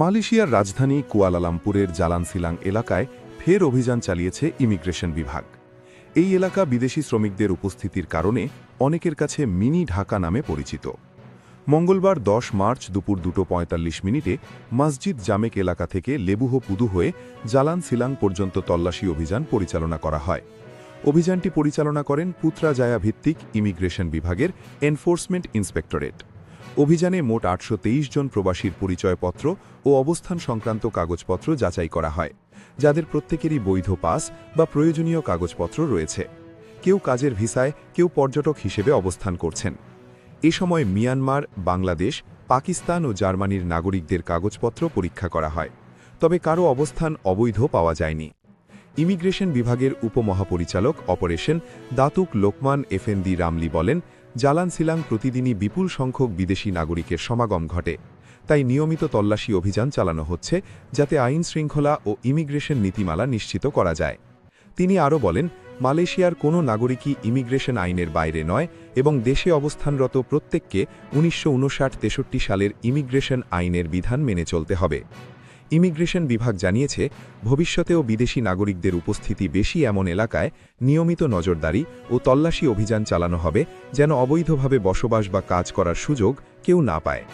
মালয়েশিয়ার রাজধানী কুয়ালালামপুরের জালানসিলাং এলাকায় ফের অভিযান চালিয়েছে ইমিগ্রেশন বিভাগ। এই এলাকা বিদেশি শ্রমিকদের উপস্থিতির কারণে অনেকের কাছে মিনি ঢাকা নামে পরিচিত। মঙ্গলবার 10 মার্চ দুপুর 2:45 মসজিদ জামেক এলাকা থেকে লেবুহো পুদু হয়ে জালানসিলাং পর্যন্ত তল্লাশি অভিযান পরিচালনা করা হয়। অভিযানটি পরিচালনা করেন পুত্রাজায়া ভিত্তিক ইমিগ্রেশন বিভাগের এনফোর্সমেন্ট ইন্সপেক্টরেট। অভিযানে মোট 823 জন প্রবাসীর পরিচয়পত্র ও অবস্থান সংক্রান্ত কাগজপত্র যাচাই করা হয়, যাদের প্রত্যেকেরই বৈধ পাস বা প্রয়োজনীয় কাগজপত্র রয়েছে। কেউ কাজের ভিসায়, কেউ পর্যটক হিসেবে অবস্থান করছেন। এ সময় মিয়ানমার, বাংলাদেশ, পাকিস্তান ও জার্মানির নাগরিকদের কাগজপত্র পরীক্ষা করা হয়, তবে কারও অবস্থান অবৈধ পাওয়া যায়নি। ইমিগ্রেশন বিভাগের উপমহাপরিচালক অপারেশন দাতুক লোকমান এফেন্দি রামলি বলেন, জালানসিলাং প্রতিদিনই বিপুল সংখ্যক বিদেশি নাগরিকের সমাগম ঘটে, তাই নিয়মিত তল্লাশি অভিযান চালানো হচ্ছে যাতে আইন শৃঙ্খলা ও ইমিগ্রেশন নীতিমালা নিশ্চিত করা যায়। তিনি আরও বলেন, মালয়েশিয়ার কোনো নাগরিকই ইমিগ্রেশন আইনের বাইরে নয় এবং দেশে অবস্থানরত প্রত্যেককে 1959-63 সালের ইমিগ্রেশন আইনের বিধান মেনে চলতে হবে। ইমিগ্রেশন বিভাগ জানিয়েছে, ভবিষ্যতেও বিদেশি নাগরিকদের উপস্থিতি বেশি এমন এলাকায় নিয়মিত নজরদারি ও তল্লাশি অভিযান চালানো হবে, যেন অবৈধভাবে বসবাস বা কাজ করার সুযোগ কেউ না পায়।